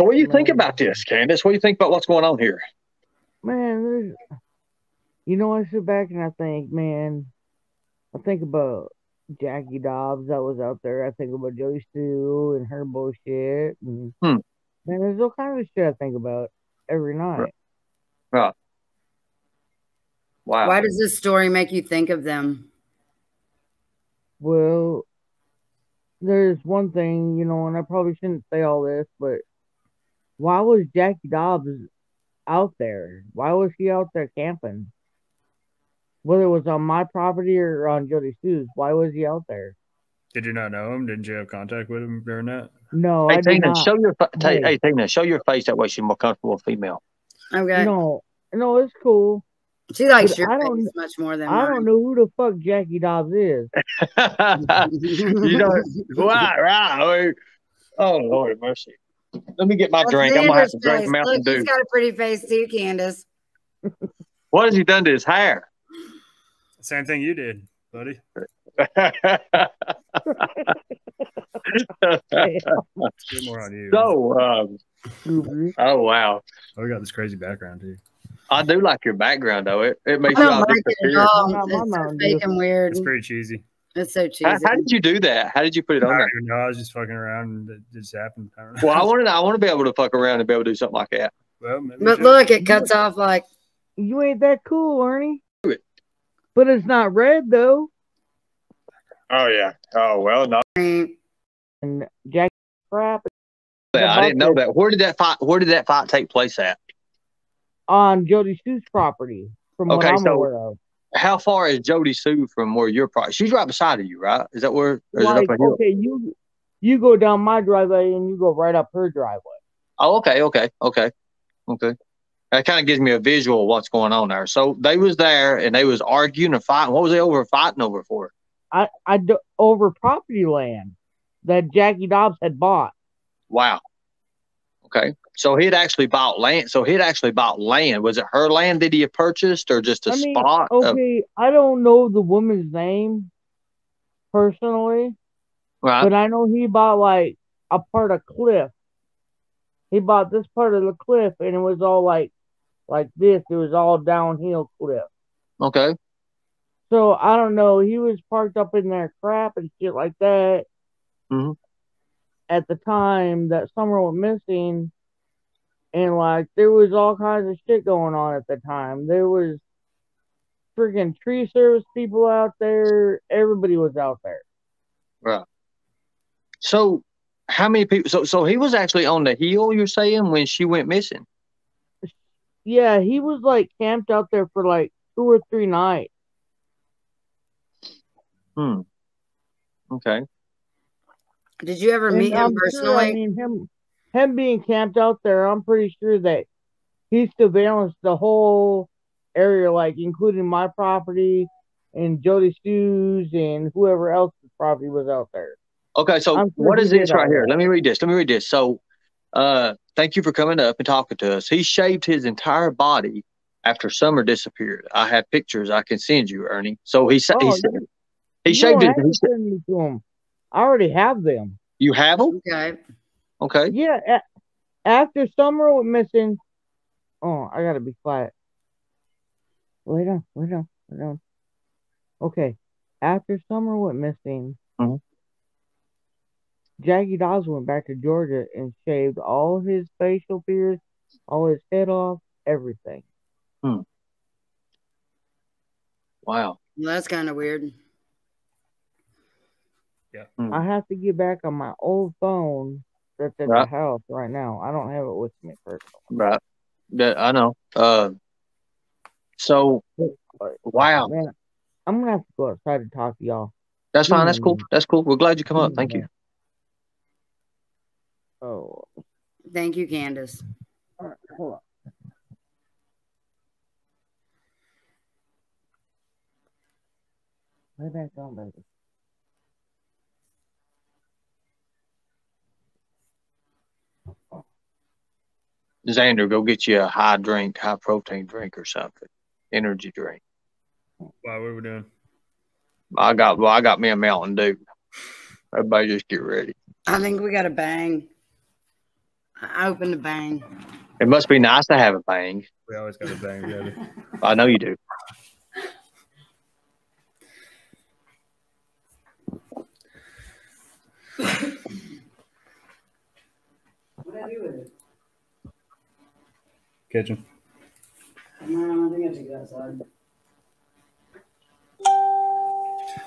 So what do you think about this, Candace? What do you think about what's going on here? Man, you know, I sit back and I think, man, I think about Jackie Dobbs that was out there. I think about Joey Stu and her bullshit. And Hmm. man, there's all kinds of shit I think about every night. Right. Wow. Why does this story make you think of them? Well, there's one thing, you know, and I probably shouldn't say all this, but why was Jackie Dobbs out there? Why was he out there camping? Whether it was on my property or on Jody Stu's, why was he out there? Did you not know him? Didn't you have contact with him during that? No, Hey, I did Tina, not. hey, Tina, show your face. That way she's more comfortable with female. Okay. No, it's cool. She likes But your face much more than I mine. don't know who the fuck Jackie Dobbs is. You know, right. Oh, Lord have mercy. Let me get my drink. I'm going to have to drink Mountain Look, Dew. he's got a pretty face too, Candace. What has he done to his hair? Same thing you did, buddy. Get more on you. So, oh, wow. Oh, we got this crazy background, too. I do like your background, though. It makes I you don't all like it at all. It's so fake and weird. It's pretty cheesy. It's so cheesy. How did you do that? How did you put it on there? No, I was just fucking around and it just happened. I don't know. Well, I want to be able to fuck around and be able to do something like that. Well, but look, it cuts off like. You ain't that cool, Ernie. But it's not red, though. Oh, yeah. Oh, well, no. And Jackie crap. I didn't know that. Where did that fight take place at? On Jody Stu's property, from what I'm aware of. How far is Jody Sue from where your property? She's right beside of you, right? Is that where? Like, okay, you go down my driveway and you go right up her driveway. Oh, okay. That kind of gives me a visual of what's going on there. So they was there and they was arguing and fighting. What was they fighting over for? Over property land that Jackie Dobbs had bought. Wow. Okay. So he had actually bought land. Was it her land that he had purchased or just a spot? Okay, I don't know the woman's name personally. Right. But I know he bought like a part of cliff. He bought this part of the cliff and it was all like this. It was all downhill cliff. Okay. So I don't know. He was parked up in there crap and shit like that. Mm-hmm. At the time that Summer went missing, and like there was all kinds of shit going on at the time. There was freaking tree service people out there. Everybody was out there. Right. So how many people? So he was actually on the hill, you're saying, when she went missing? Yeah, he was like camped out there for like 2 or 3 nights. Okay. Did you ever meet him personally? Sure, I mean, him being camped out there, I'm pretty sure that he surveillanced the whole area, like including my property and Jody Stu's and whoever else's property was out there. Okay, so what is this right here? Let me read this. So, thank you for coming up and talking to us. He shaved his entire body after Summer disappeared. I have pictures I can send you, Ernie. So he shaved his. Send me to him. I already have them. You have them? Okay. Yeah. After Summer went missing. Oh, I gotta be quiet. Wait on. Okay. After Summer went missing, Jackie Dobbs went back to Georgia and shaved all his facial features, all his head off, everything. Wow. Well, that's kind of weird. Yeah. I have to get back on my old phone that's at the house right now. I don't have it with me personally. Right. I know. So, wow. Man, I'm going to have to go outside to talk to y'all. That's fine. That's cool. We're glad you come up. Thank you. Oh. Thank you, Candace. All right, hold on. Lay back down, baby. Xander, go get you a high protein drink or something. Energy drink. Why? What are we doing? I got me a Mountain Dew. Everybody just get ready. I think we got to bang. I opened a bang. It must be nice to have a bang. We always got a bang together. I know you do. What did I do with it? Kitchen. No, I think I took it outside.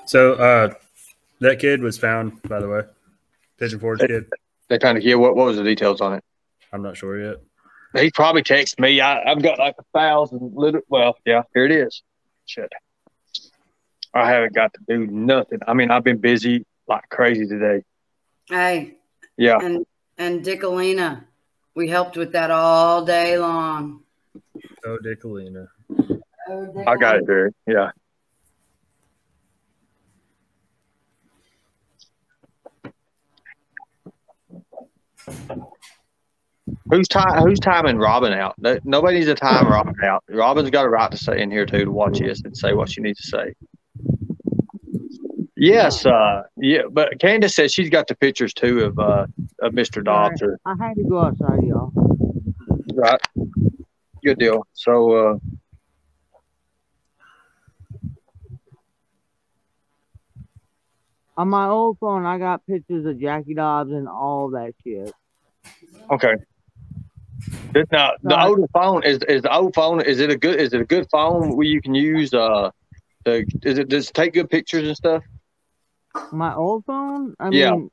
So that kid was found, by the way. Pigeon Forge kid. They're trying to hear what was the details on it. I'm not sure yet. He probably texted me. I've got like 1,000 little. Well, yeah, here it is. Shit. I haven't got to do nothing. I mean, I've been busy like crazy today. Hey. Yeah. And Dickalina. We helped with that all day long. Oh, Dickalina. I got it, Barry. Yeah. Who's timing Robin out? Nobody needs to time Robin out. Robin's got a right to say in here too, to watch this and say what she needs to say. Yes, yeah, but Candace says she's got the pictures too of Mr. Dobbs. Right. I had to go outside, y'all. Right. Good deal. So on my old phone, I got pictures of Jackie Dobbs and all that shit. okay. Now the older phone is the old phone. Is it a good phone where you can use does it take good pictures and stuff? My old phone, I Yeah. mean,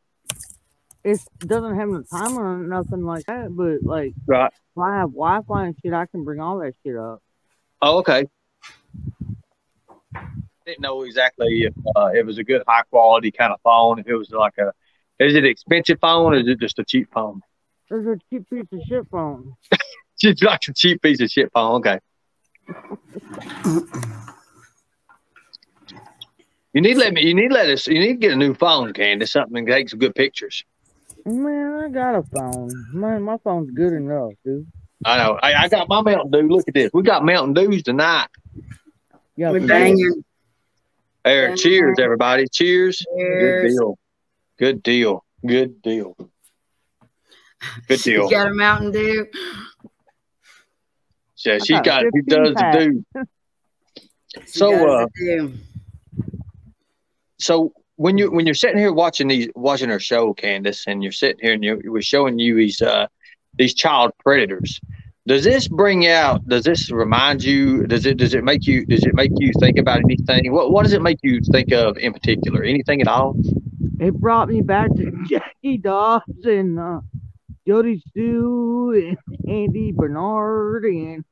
it doesn't have a timer or nothing like that. But like, Right. if I have Wi-Fi and shit, I can bring all that shit up. Oh, okay. Didn't know exactly if it was a good high quality kind of phone. If it was like is it an expensive phone or is it just a cheap phone? It's a cheap piece of shit phone. Just like a cheap piece of shit phone. Okay. You need to get a new phone, Candace. Something that takes some good pictures. Man, I got a phone. Man, my phone's good enough, dude. I know. I got my Mountain Dew. Look at this. We got Mountain Dews tonight. Yeah, We banging. There. Cheers, everybody. Cheers. Cheers. Good deal. Good deal. Good deal. You got a Mountain Dew? Yeah, she got a does 15 the pack. do. So when you're sitting here watching her show, Candace, and you're sitting here and we're showing you these child predators, does this remind you? Does it make you think about anything? What does it make you think of in particular? Anything at all? It brought me back to Jackie Dobbs and Jody Stu and Andy Bernard and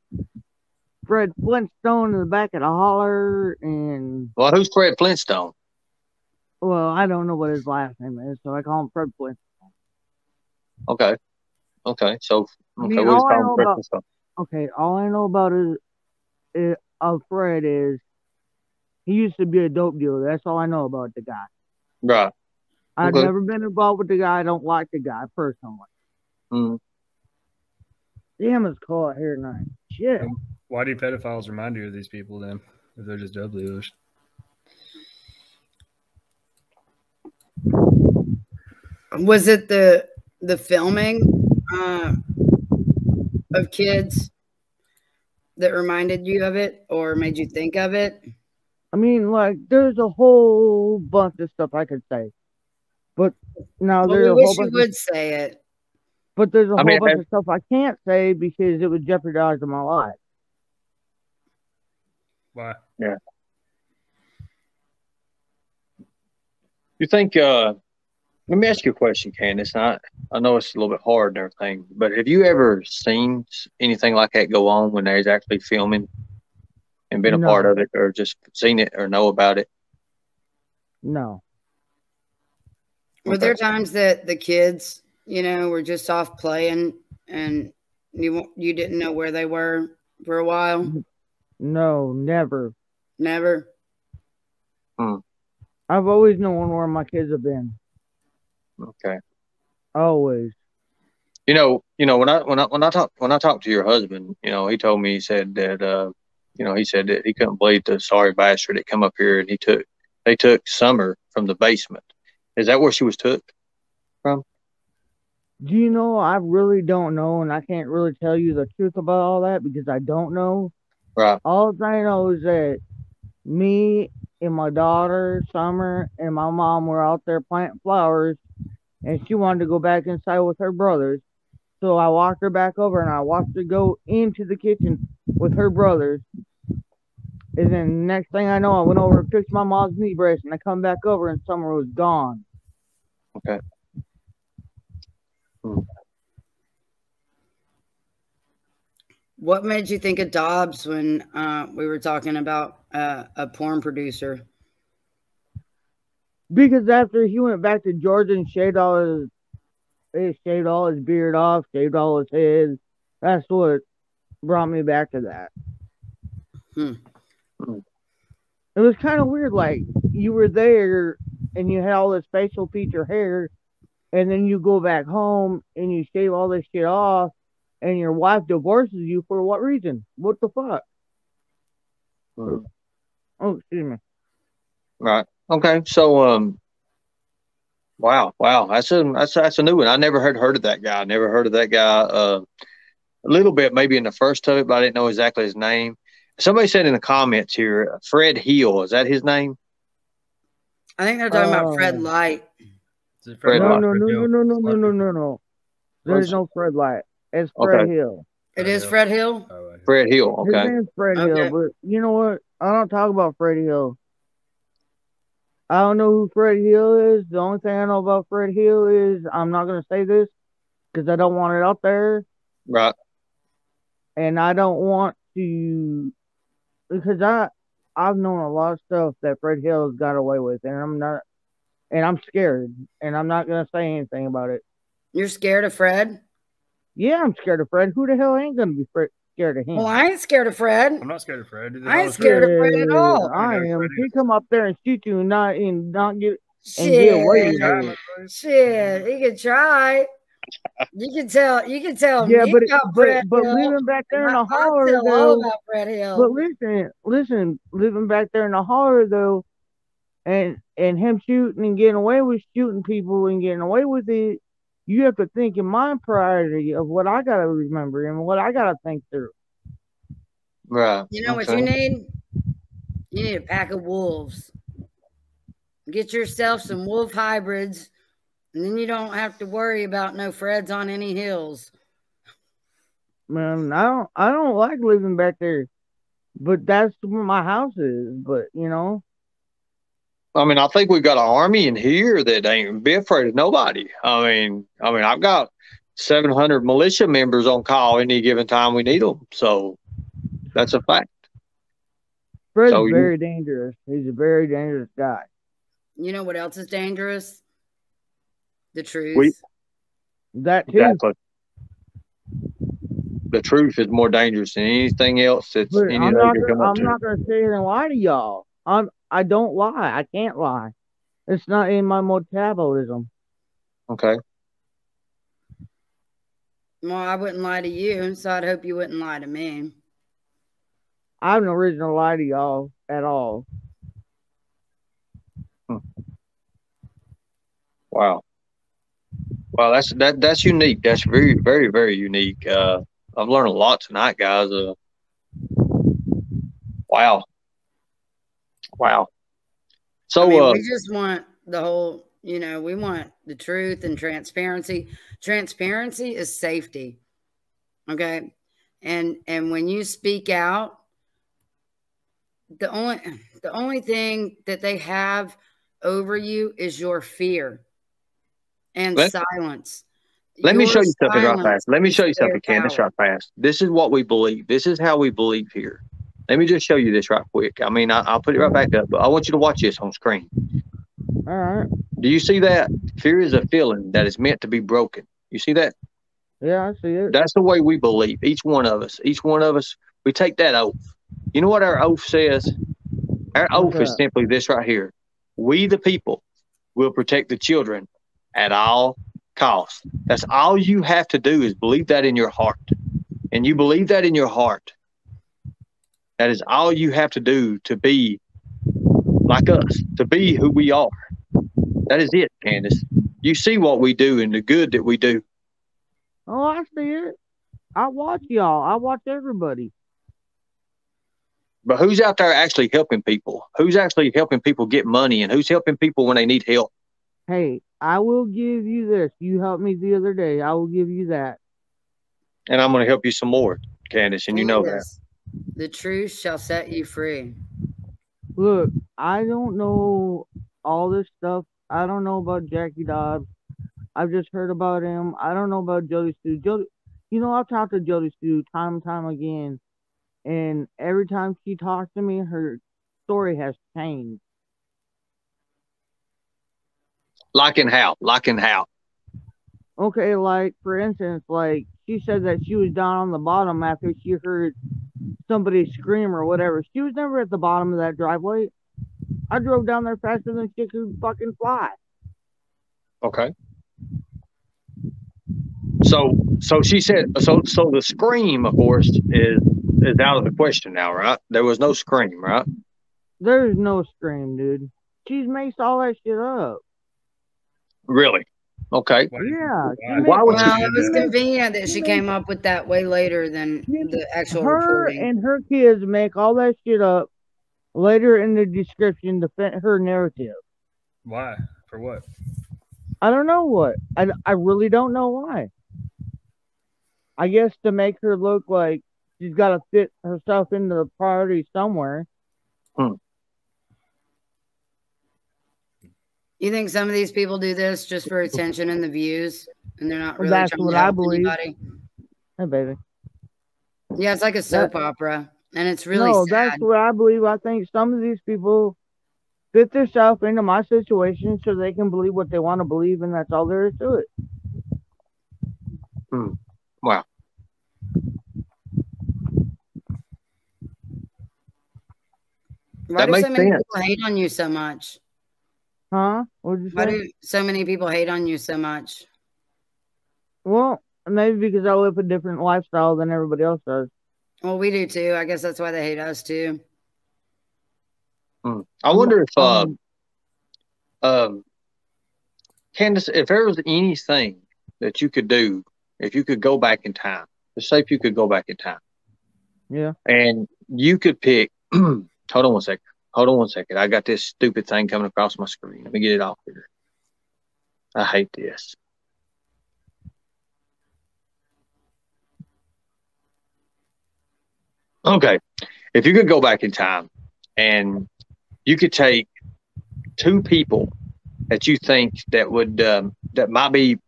Fred Flintstone in the back of the holler. And Well, who's Fred Flintstone? well, I don't know what his last name is, so I call him Fred Flintstone. Okay. So I mean, what is called Fred Flintstone? Okay, all I know about of Fred is he used to be a dope dealer. That's all I know about the guy. Right. I've Okay. never been involved with the guy. I don't like the guy personally. Mm. Damn, it's cold here tonight. Shit. Why do pedophiles remind you of these people then, if they're just dope dealers? Was it the filming of kids that reminded you of it or made you think of it? I mean, like, there's a whole bunch of stuff I could say. But now Well, there's we a wish whole you bunch would say it. But there's a I whole mean, bunch of stuff I can't say because it would jeopardize my life. Why? Yeah. You think? Let me ask you a question, Candace. I know it's a little bit hard and everything, but have you ever seen anything like that go on when there's actually filming and been a part of it, or just seen it or know about it? No. Were there times that the kids, were just off playing and you didn't know where they were for a while? No, never. Never? I've always known where my kids have been. Okay. Always. When I talked to your husband, he told me, he said that he couldn't believe the sorry bastard that come up here and they took Summer from the basement. Is that where she was took from? Do you know? I really don't know, and I can't really tell you the truth about all that because I don't know. Right. All I know is that me and my daughter, Summer, and my mom were out there planting flowers, and she wanted to go back inside with her brothers. So I walked her back over, and I watched her go into the kitchen with her brothers. And then next thing I know, I went over and fixed my mom's knee brace, and I come back over, and Summer was gone. Okay. What made you think of Dobbs when we were talking about a porn producer? Because after he went back to Georgia and shaved all his beard off, shaved all his head, that's what brought me back to that. It was kind of weird, like you were there and you had all this facial feature hair, and then you go back home and you shave all this shit off, and your wife divorces you for what reason? What the fuck? Oh, excuse me. Right. Okay. So, wow, that's a new one. I never heard of that guy. I never heard of that guy. A little bit, maybe in the first of it, but I didn't know exactly his name. Somebody said in the comments here, Fred Hill. Is that his name? I think they're talking about Fred Light. Fred Light. No. There's no Fred Light. It's Fred Hill. It is Fred Hill? Fred Hill, okay. His name's Fred Hill, but you know what? I don't talk about Fred Hill. I don't know who Fred Hill is. The only thing I know about Fred Hill is I'm not going to say this because I don't want it out there. Right. And I don't want to, because I've known a lot of stuff that Fred Hill has got away with, and I'm scared, and I'm not going to say anything about it. You're scared of Fred? Yeah, I'm scared of Fred. Who the hell ain't going to be scared of him? Well, I ain't scared of Fred. I'm not scared of Fred. I ain't scared of Fred at all. I am. He come up there and shoot you and not get get away with it. Shit, he could try. You can tell. Yeah, but living back there in the holler though. But listen, living back there in the holler though, and him shooting and getting away with shooting people and getting away with it. You have to think in my priority of what I gotta remember and what I gotta think through. Right. You know what you need? You need a pack of wolves. Get yourself some wolf hybrids, and then you don't have to worry about no Freds on any hills. Man, I don't like living back there, but that's where my house is. But you know. I mean, I think we've got an army in here that ain't be afraid of nobody. I mean, I've got 700 militia members on call any given time we need them. So that's a fact. Fred's very dangerous. He's a very dangerous guy. You know what else is dangerous? The truth. That too. Exactly. The truth is more dangerous than anything else. I'm not going to sit here and lie to y'all. I don't lie. I can't lie. It's not in my metabolism. Okay. Well, I wouldn't lie to you, so I'd hope you wouldn't lie to me. I have no reason to lie to y'all at all. Wow. Well, that's unique. That's very, very, very unique. I've learned a lot tonight, guys. Wow. So we just want the whole, we want the truth and transparency. Transparency is safety. Okay. And when you speak out, the only thing that they have over you is your fear and silence. Let me show you something right fast. Let me show you something, Candus, right fast. This is what we believe. This is how we believe here. Let me just show you this right quick. I mean, I'll put it right back up, but I want you to watch this on screen. All right. Do you see that? Fear is a feeling that is meant to be broken. You see that? Yeah, I see it. That's the way we believe. Each one of us, we take that oath. You know what our oath says? Our oath is simply this right here. We, the people, will protect the children at all costs. That's all you have to do is believe that in your heart. And you believe that in your heart. That is all you have to do to be like us, to be who we are. That is it, Candus. You see what we do and the good that we do. Oh, I see it. I watch y'all. I watch everybody. But who's out there actually helping people? Who's actually helping people get money, and who's helping people when they need help? Hey, I will give you this. You helped me the other day. I will give you that. And I'm going to help you some more, Candace, and you know that. The truth shall set you free. Look, I don't know all this stuff. I don't know about Jackie Dobbs. I've just heard about him. I don't know about Jody Stu. Jody, I've talked to Jody Stu time and time again, and every time she talks to me, her story has changed. Like in how? Like in how? Okay, like for instance, like she said that she was down on the bottom after she heard somebody scream or whatever. She was never at the bottom of that driveway. I drove down there faster than she could fucking fly. Okay. So she said. So the scream, of course, is out of the question now, right? There was no scream, right? There's no scream, dude. She's maced all that shit up. Really? Okay. Yeah. Why would well, it was convenient that she came up with that way later than the actual reporting. And her kids make all that shit up later in the description to fit her narrative. Why? For what? I don't know what. I really don't know why. I guess to make her look like she's got to fit herself into the priority somewhere. You think some of these people do this just for attention and the views, and they're not really That's trying what to help I believe. anybody? Hey, baby. Yeah, it's like a soap opera, and it's really sad. That's what I believe. I think some of these people fit themselves into my situation so they can believe what they want to believe, and that's all there is to it. Wow. Why do so many people hate on you so much? Huh? What'd you say? Why do so many people hate on you so much? Well, maybe because I live a different lifestyle than everybody else does. Well, we do too. I guess that's why they hate us too. I wonder if, Candace, if there was anything that you could do, if you could go back in time, just say if you could go back in time. Yeah. And you could pick, hold on one second. I got this stupid thing coming across my screen. Let me get it off here. I hate this. Okay. If you could go back in time and you could take two people that you think that would, that might be,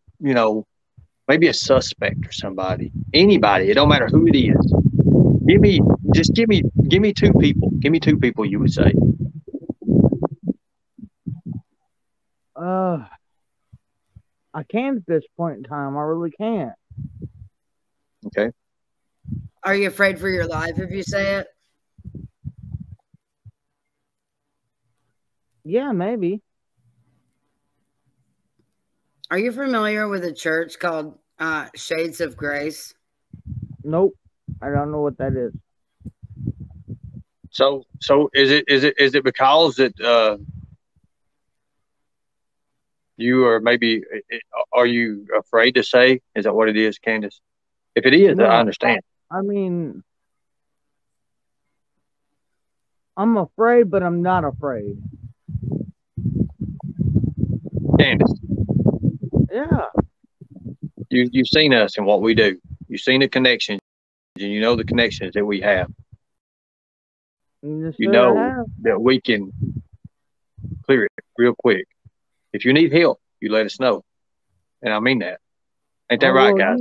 maybe a suspect or somebody, anybody, it don't matter who it is. Give me two people. Give me two people you would say. I can't at this point in time. I really can't. Okay. Are you afraid for your life if you say it? Yeah, maybe. Are you familiar with a church called Shades of Grace? Nope. I don't know what that is. So is it because that you are maybe, are you afraid to say? Is that what it is, Candace? If it is, I understand. I mean, I'm afraid, but I'm not afraid. Candace. Yeah. You've seen us and what we do. You've seen the connections, and you know the connections that we have. Yes, you know that we can clear it real quick. If you need help, you let us know. And I mean that. Ain't that right, guys?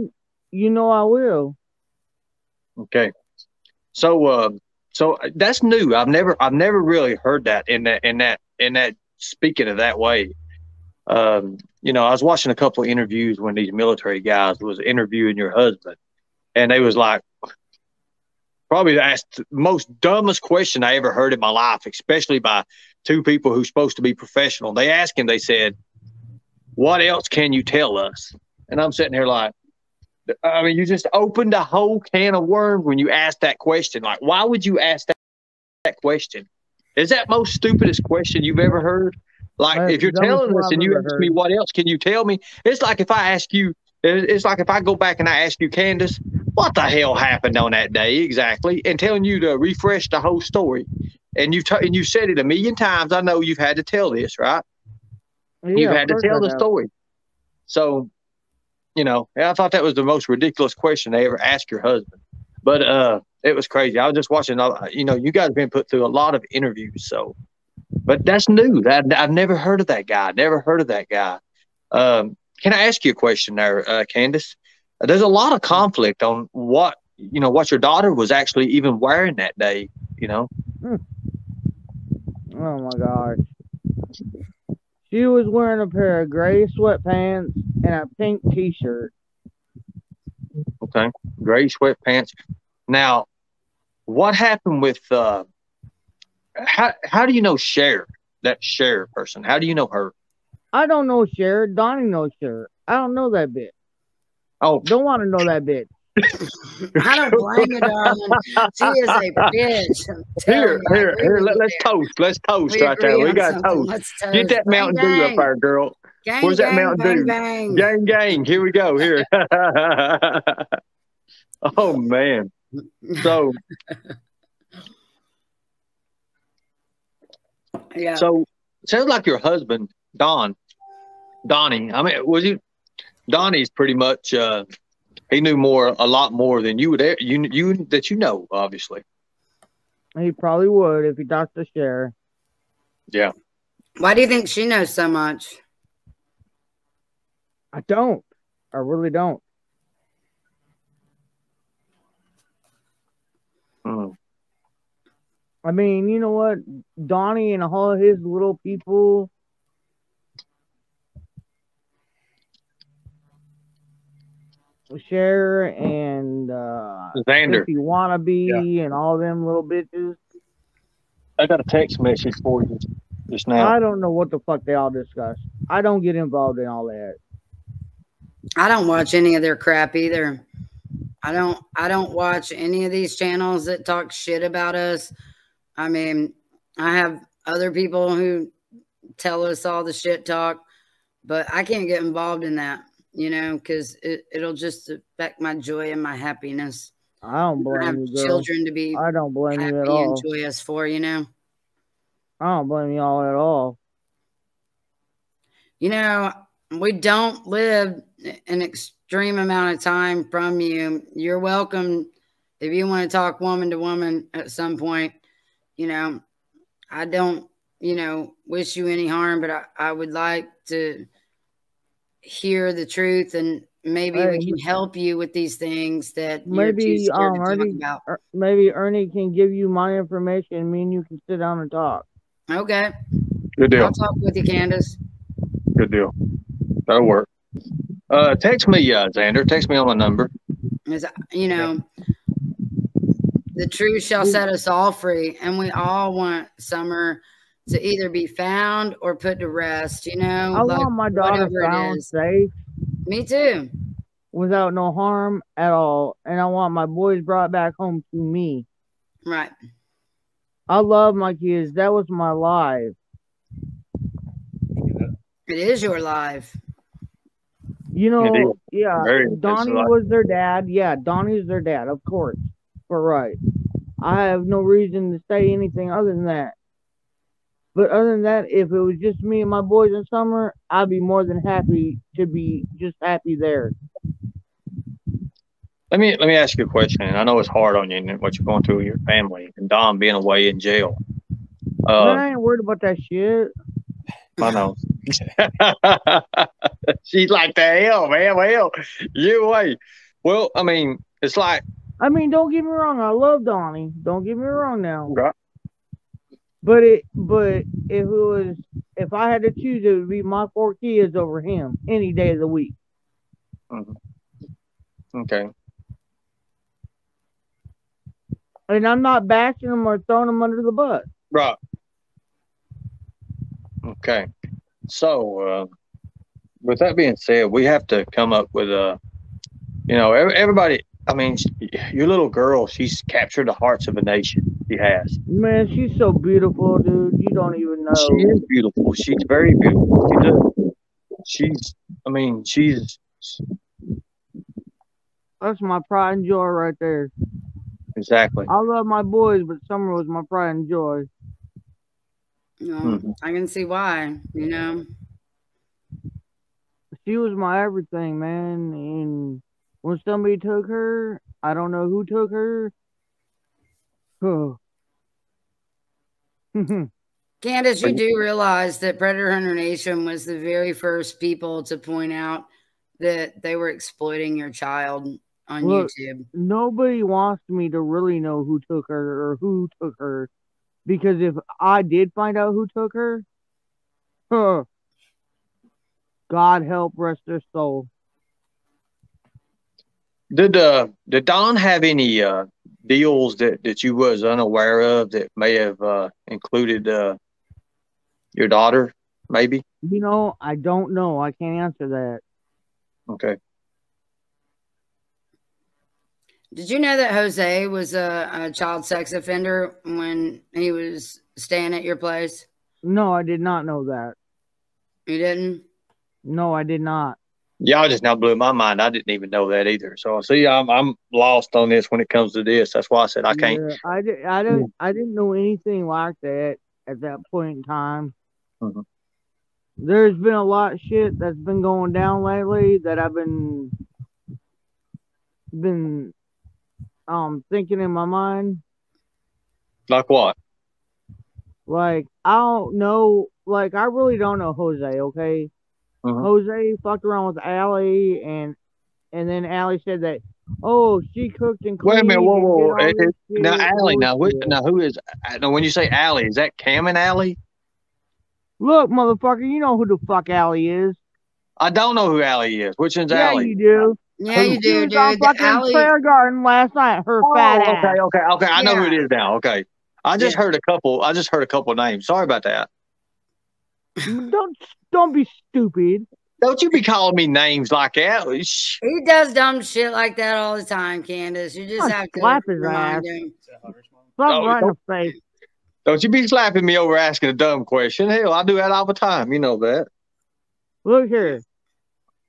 You know I will. Okay. So that's new. I've never really heard that in that speaking of that way. I was watching a couple of interviews when these military guys was interviewing your husband, and they was like, probably asked the most dumbest question I ever heard in my life, especially by two people who's supposed to be professional. They asked him, they said, "What else can you tell us?" And I'm sitting here like, I mean, you just opened a whole can of worms when you asked that question. Like, why would you ask that question? Is that most stupidest question you've ever heard? Like, if you're telling us and you ask me, what else can you tell me? It's like if I ask you, It's like if I go back and I ask you, Candus, what the hell happened on that day exactly, and telling you to refresh the whole story, and you said it a million times. I know you've had to tell this, right? Yeah, You've had to tell the story. So, I thought that was the most ridiculous question they ever asked your husband. But it was crazy. I was just watching. You guys have been put through a lot of interviews, so. But that's new. I've never heard of that guy. Can I ask you a question there, Candus? There's a lot of conflict on what your daughter was actually even wearing that day. Oh my gosh. She was wearing a pair of gray sweatpants and a pink t-shirt. Okay, gray sweatpants. Now, what happened with how do you know Cher, that Cher person? How do you know her? I don't know Cher. Donnie knows Cher. I don't know that bitch. Oh, don't want to know that bitch. I don't blame you, darling. She is a bitch. Here. Let's toast right there. We got toast. Get that Mountain Dew up there, girl. Where's that Mountain Dew? Gang. Gang. Here we go. Here. Oh man. So. Yeah. So sounds like your husband, Donnie. I mean, was he? Donnie's pretty much. He knew a lot more than you would. You obviously. He probably would if he talked to Cher. Yeah. Why do you think she knows so much? I don't. I really don't. I mean, you know what? Donnie and all his little people. Cher and Xander, Sissy Wannabe, and all them little bitches. I got a text message for you just now. I don't know what the fuck they all discuss. I don't get involved in all that. I don't watch any of their crap either. I don't watch any of these channels that talk shit about us. I mean, I have other people who tell us all the shit talk, but I can't get involved in that, because it'll just affect my joy and my happiness. I don't blame you, girl. Children to be. I don't blame happy you at all. And joyous for, I don't blame y'all at all. We don't live an extreme amount of time from you. You're welcome if you want to talk woman to woman at some point. I don't, wish you any harm, but I would like to hear the truth, and maybe we can help you with these things that maybe you're too scared to talk about. Maybe Ernie can give you my information. Me and you can sit down and talk. Okay. Good deal. I'll talk with you, Candus. Good deal. That'll work. Text me, Xander. Text me on my number. The truth shall set us all free, and we all want Summer to either be found or put to rest. I want my daughter found safe. Me too. Without no harm at all, and I want my boys brought back home to me. Right. I love my kids. That was my life. It is your life. Yeah. Donnie was their dad. Yeah, Donnie's their dad, of course. But right. I have no reason to say anything other than that. But other than that, if it was just me and my boys in summer, I'd be more than happy to be just happy there. Let me ask you a question. I know it's hard on you and what you're going through with your family and Dom being away in jail. I ain't worried about that shit. I know. She's like, the hell, man. Well, you wait. Well, I mean, it's like. Don't get me wrong. I love Donnie. Don't get me wrong now. Right. But if I had to choose, it would be my 4 kids over him any day of the week. Mm-hmm. Okay. And I'm not bashing them or throwing them under the bus. Right. Okay. So, with that being said, we have to come up with everybody. I mean, your little girl, she's captured the hearts of a nation. She has. Man, she's so beautiful, dude. You don't even know. She is beautiful. She's very beautiful. She's That's my pride and joy right there. Exactly. I love my boys, but Summer was my pride and joy. I can see why, you know. She was my everything, man. And when somebody took her, I don't know who took her. Oh. Candus, you do realize that Predator Hunter Nation was the very first people to point out that they were exploiting your child on YouTube. Nobody wants me to really know who took her or who took her. Because if I did find out who took her, God help rest their soul. Did Don have any deals that you was unaware of that may have included your daughter, maybe? You know, I don't know. I can't answer that. Okay. Did you know that Jose was a child sex offender when he was staying at your place? No, I did not know that. You didn't? No, I did not. Y'all just now blew my mind. I didn't even know that either. So see, I'm lost on this when it comes to this. That's why I said I can't. Yeah, I didn't know anything like that at that point in time. Mm-hmm. There's been a lot of shit that's been going down lately that I've been thinking in my mind. Like what? Like, I don't know. Like, I really don't know Jose, okay? Mm-hmm. Jose fucked around with Allie, and then Allie said that, oh, she cooked and cleaned. Wait a minute, whoa. Now, Allie, now, when you say Allie, is that Cam and Allie? Look, motherfucker, you know who the fuck Allie is. I don't know who Allie is. Which one's Allie? Yeah, you do. Yeah, you do, She was on fucking Allie... prayer garden last night. Her fat ass. Okay. I know who it is now. Okay. I just heard a couple names. Sorry about that. Don't be stupid. Don't you be calling me names like that. He does dumb shit like that all the time, Candus. You just have to slap his remind ass. him. Slap right in the face. Don't you be slapping me over asking a dumb question. Hell, I do that all the time. You know that. Look here.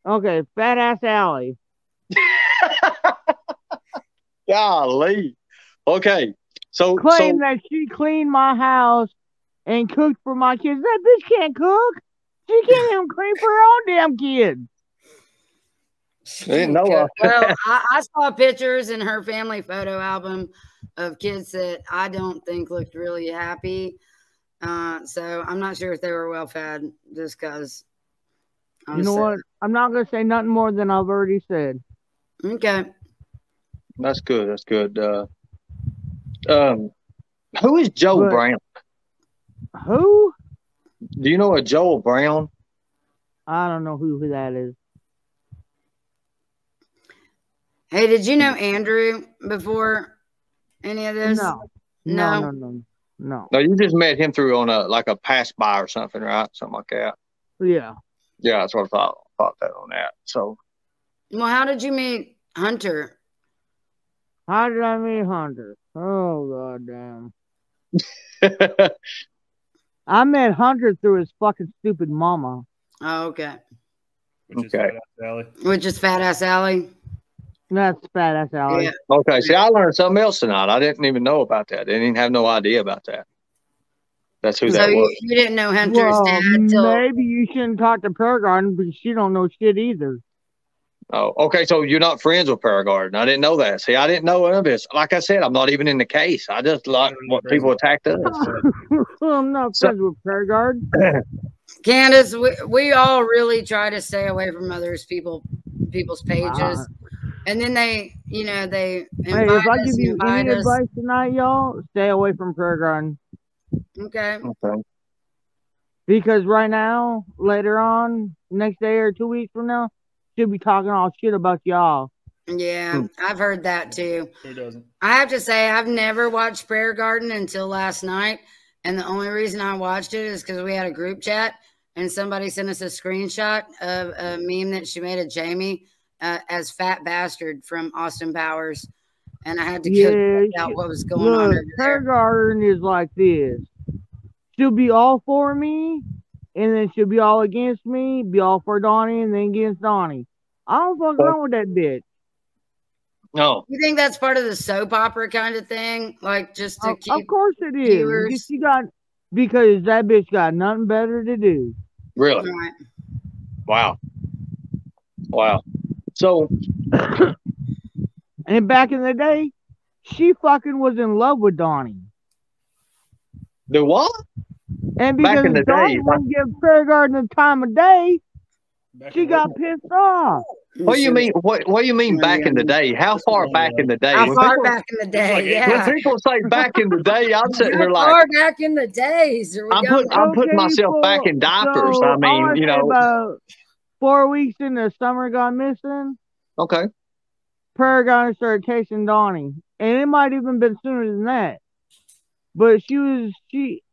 Okay, fat ass Allie. Golly. Okay. So claim that she cleaned my house and cooked for my kids. That bitch can't cook. She can't even clean for her own damn kids. Well, I saw pictures in her family photo album of kids that I don't think looked really happy. So I'm not sure if they were well fed, just because. You know what? I'm not going to say nothing more than I've already said. Okay. That's good. That's good. Who is Joe Brown? Who? Do you know a Joel Brown? I don't know who that is. Hey, did you know Andrew before any of this? No. No, you just met him through on a pass by or something, right? Something like that. Yeah. Yeah, that's what I thought that on that. So. Well, how did you meet Hunter? How did I meet Hunter? Oh, goddamn. I met Hunter through his fucking stupid mama. Oh, okay. Which is Fat Ass Allie. Which is Fat Ass Allie. That's Fat Ass Allie. Yeah. Okay, see, I learned something else tonight. I didn't even know about that. I didn't even have no idea about that. That's who that was. You didn't know Hunter's dad till... Maybe you shouldn't talk to Paragon because she don't know shit either. Oh, okay. So you're not friends with Paragon. I didn't know that. See, I didn't know any of this. Like I said, I'm not even in the case. I just like what people attacked us. I'm not friends with Paragon. Candus, we all really try to stay away from people's pages. And then they invite if I give you any us. advice tonight, y'all, stay away from Paragon. Okay. Because right now, later on, next day or 2 weeks from now, she'll be talking all shit about y'all. Yeah, I've heard that too. Who doesn't? I have to say, I've never watched Prayer Garden until last night. And the only reason I watched it is because we had a group chat and somebody sent us a screenshot of a meme that she made of Jamie as Fat Bastard from Austin Powers. And I had to go check out what was going on over there. Prayer Garden is like this. She'll be all for me, and then she'll be all against me, be all for Donnie, and then against Donnie. I don't fuck around with that bitch. No. You think that's part of the soap opera kind of thing? Like just to keep Of course it is. viewers? Because that bitch got nothing better to do. Really? Right. Wow. Wow. So, and back in the day, she fucking was in love with Donnie. The what? And because Donnie wouldn't give Prairie Garden the time of day, she got pissed off. What do you mean? What do you mean back in the day? How far back in the day? How far back in the day? Yeah. When people say back in the day, I'm sitting here like, how far back in the days are we going? I'm putting myself back in diapers. So I mean, you know, about 4 weeks into Summer Gone Missing. Okay. Prairie Garden started chasing Donnie, and it might even been sooner than that. But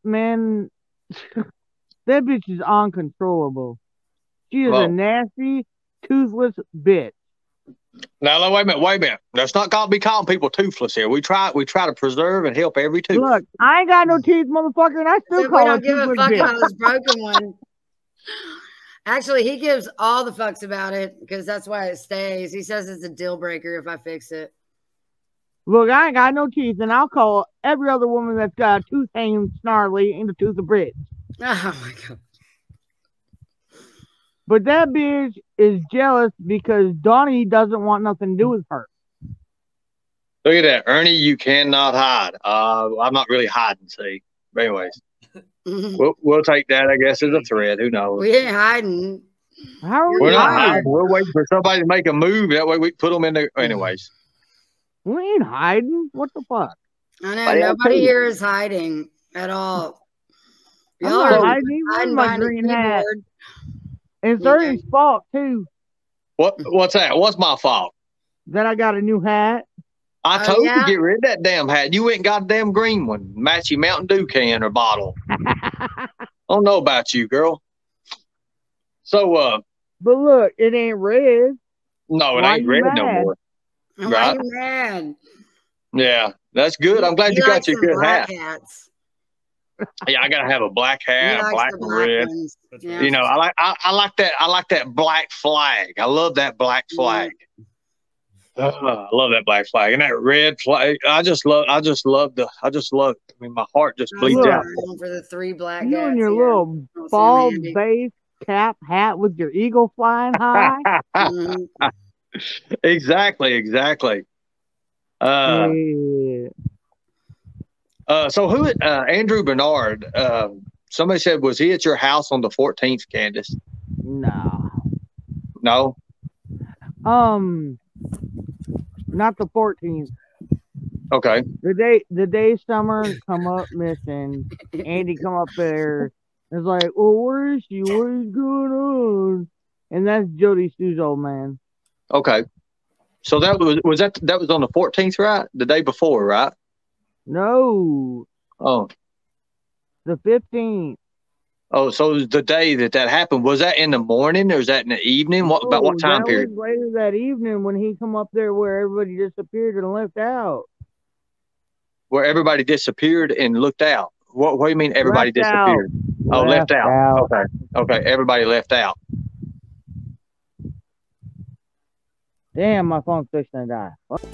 man, that bitch is uncontrollable. She is a nasty, toothless bitch. Now, wait a minute. Let's not be calling people toothless here. We try to preserve and help every tooth. Look, I ain't got no teeth, motherfucker, and I still call it toothless. We don't give a fuck about his broken one. Actually, he gives all the fucks about it because that's why it stays. He says it's a deal breaker if I fix it. Look, I ain't got no teeth, and I'll call every other woman that's got a tooth hanging snarly in the tooth of bridge. Oh my god. But that bitch is jealous because Donnie doesn't want nothing to do with her. Look at that, Ernie. You cannot hide. I'm not really hiding, see. But anyways, we'll take that, I guess, as a thread. Who knows? We ain't hiding. How are we We're not hiding. We're waiting for somebody to make a move. That way we can put them in there. Anyways. We ain't hiding. What the fuck? I know. Nobody here is hiding at all. I'm not hiding even my green hat. And it's Ernie's fault, too. What's that? What's my fault? That I got a new hat. I told you to get rid of that damn hat. You ain't got a damn green one. Match your Mountain Dew can or bottle. I don't know about you, girl. So, but look, it ain't red. No, it ain't red no more. Why you mad? Yeah, that's good. I'm glad you got your good hat. Hats. Yeah, I gotta have a black hat, black and red. Yeah. You know, I like that. I like that black flag. I love that black flag. I love that black flag and that red flag. I just love. I mean, my heart just bleeds out for the 3 black. You and your little bald base cap hat with your eagle flying high. Exactly. So who? Andrew Bernard. Somebody said, was he at your house on the 14th, Candus? No. Not the 14th. Okay. The day Summer come up missing, Andy come up there. It's like, well, where is she? What is going on? And that's Jody Stu's old man. Okay. So that was on the 14th, right? The day before, right? No. Oh. The 15th. Oh, so the day that happened, was that in the morning or was that in the evening? About what time period? Was later that evening when he come up there where everybody disappeared and left out. Where everybody disappeared and looked out? What do you mean everybody disappeared? Oh, left out. Okay, everybody left out. Damn, my phone's fixing to die. What?